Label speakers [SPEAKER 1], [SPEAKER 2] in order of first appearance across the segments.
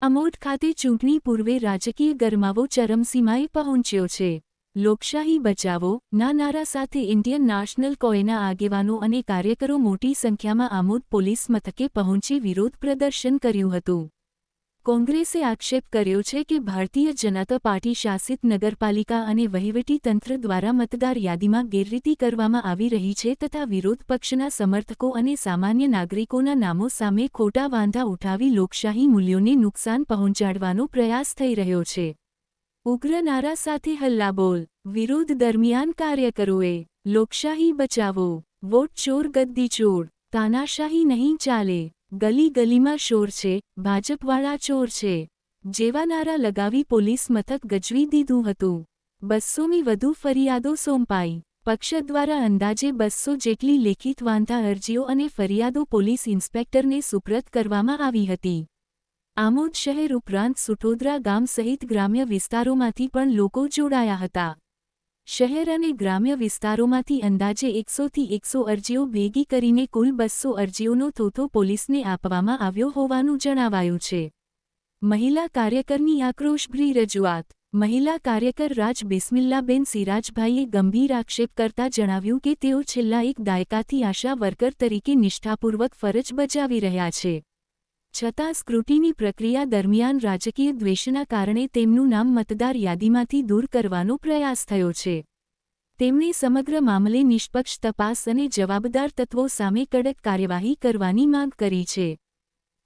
[SPEAKER 1] અમોદ ખાતે ચૂંટણી પૂર્વે રાજકીય ગરમાવો ચરમસીમાએ પહોંચ્યો છે. લોકશાહી બચાવો ના નારા સાથે ઇન્ડિયન નેશનલ કોએના આગેવાનો અને કાર્યકરો મોટી સંખ્યામાં આમોદ પોલીસ મથકે પહોંચી વિરોધ પ્રદર્શન કર્યું હતું. કોંગ્રેસે આક્ષેપ કર્યો છે કે ભારતીય જનતા પાર્ટી શાસિત નગરપાલિકા અને વહીવટી તંત્ર દ્વારા મતદાર યાદીમાં ગેરરીતિ કરવામાં આવી રહી છે તથા વિરોધ પક્ષના સમર્થકો અને સામાન્ય નાગરિકોના નામો સામે ખોટા વાંધા ઉઠાવી લોકશાહી મૂલ્યોને નુકસાન પહોંચાડવાનો પ્રયાસ થઈ રહ્યો છે. ઉગ્ર નારા સાથે હલ્લાબોલ વિરોધ દરમિયાન કાર્યકરોએ લોકશાહી બચાવો, વોટ ચોર ગદ્દી ચોર, તાનાશાહી નહીં ચાલે, ગલી ગલીમાં શોર છે, ભાજપવાળા ચોર છે જેવા નારા લગાવી પોલીસ મથક ગજવી દીધું હતું. 200ની વધુ ફરિયાદો સોંપાઈ. પક્ષ દ્વારા અંદાજે 200 જેટલી લેખિત વાંધા અરજીઓ અને ફરિયાદો પોલીસ ઇન્સ્પેક્ટરને સુપ્રત કરવામાં આવી હતી. આમોદ શહેર ઉપરાંત સુઠોદરા ગામ સહિત ગ્રામ્ય વિસ્તારોમાંથી પણ લોકો જોડાયા હતા. શહેર અને ગ્રામ્ય વિસ્તારોમાંથી અંદાજે 100થી 100 અરજીઓ ભેગી કરીને કુલ 200 અરજીઓનો થોથો પોલીસને આપવામાં આવ્યો હોવાનું જણાવાયું છે. મહિલા કાર્યકરની આક્રોશભરી રજૂઆત. મહિલા કાર્યકર રાજ બિસ્મિલ્લાબેન સિરાજભાઈએ ગંભીર આક્ષેપ કરતા જણાવ્યું કે તેઓ છેલ્લા એક દાયકાથી આશા વર્કર તરીકે નિષ્ઠાપૂર્વક ફરજ બજાવી રહ્યા છે. છતાં સ્ક્રુટિની પ્રક્રિયા દરમિયાન રાજકીય દ્વેષના કારણે તેમનું નામ મતદાર યાદીમાંથી દૂર કરવાનો પ્રયાસ થયો છે. તેમણે સમગ્ર મામલે નિષ્પક્ષ તપાસ અને જવાબદાર તત્વો સામે કડક કાર્યવાહી કરવાની માંગ કરી છે.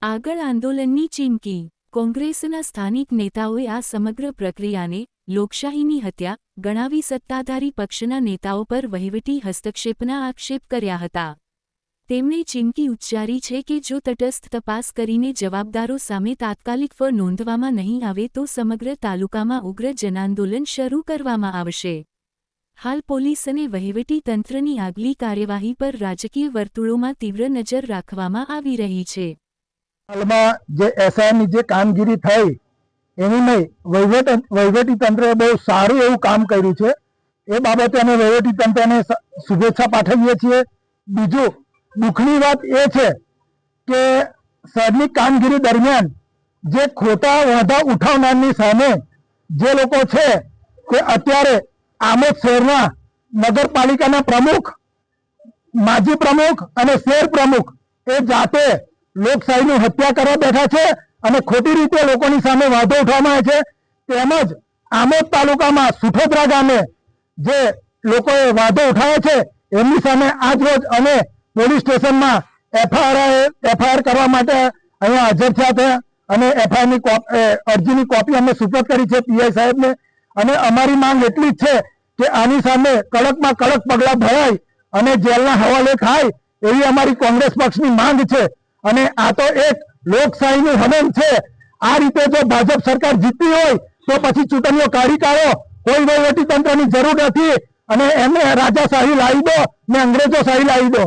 [SPEAKER 1] આગળ આંદોલનની ચીમકી. કોંગ્રેસના સ્થાનિક નેતાઓએ આ સમગ્ર પ્રક્રિયાને લોકશાહીની હત્યા ગણાવી સત્તાધારી પક્ષના નેતાઓ પર વહીવટી હસ્તક્ષેપના આક્ષેપ કર્યા હતા. તેમણે ચીમકી ઉચ્ચારી છે કે જો તટસ્થ તપાસ કરીને જવાબદારો સામે તાત્કાલિક ફળ નોંધવામાં નહીં આવે તો સમગ્ર તાલુકામાં ઉગ્ર જનાંદોલન શરૂ કરવામાં આવશે. હાલ પોલીસ અને વહીવટી તંત્રની આગલી કાર્યવાહી પર રાજકીય વર્તુળોમાં તીવ્ર નજર રાખવામાં આવી રહી છે.
[SPEAKER 2] હાલમાં જે એસઆઈની જે કામગીરી થઈ એની નહીં વહીવટી તંત્રએ બહુ સારું એવું કામ કર્યું છે. એ બાબતે અમે વહીવટી તંત્રને શુભેચ્છા પાઠવીએ છીએ. બીજું દુઃખની વાત એ છે કે શહેરની કામગીરી દરમિયાન જે ખોટા વાંધા ઉઠાવનારની સામે જે લોકો છે તે અત્યારે આમોદ શહેરના નગરપાલિકાના પ્રમુખ, માજી પ્રમુખ અને શહેર પ્રમુખ એ જાતે લોકશાહીની હત્યા કરવા બેઠા છે અને ખોટી રીતે લોકોની સામે વાંધો ઉઠાવવામાં આવે છે. તેમજ આમોદ તાલુકામાં સુઠોદરા ગામે જે લોકોએ વાંધો ઉઠાવ્યો છે એમની સામે આજ રોજ અમે પોલીસ સ્ટેશનમાં એફઆઈઆર કરવા માટે અહીંયા હાજર થયા હતા અને એફઆઈઆરની અરજીની કોપી અમે સુપરત કરી છે પીઆઈ સાહેબને. અને અમારી માંગ એટલી જ છે કે આની સામે કડકમાં કડક પગલાં ભરાય અને જેલના હવાલે થાય એવી અમારી કોંગ્રેસ પક્ષની માંગ છે. અને આ તો એક લોકશાહીનું હનન છે. આ રીતે જો ભાજપ સરકાર જીતતી હોય તો પછી ચૂંટણીઓ કાઢી કાઢો, કોઈ વહીવટી તંત્રની જરૂર નથી અને એમને રાજાશાહી લાવી દો ને અંગ્રેજો શાહી લાવી દો.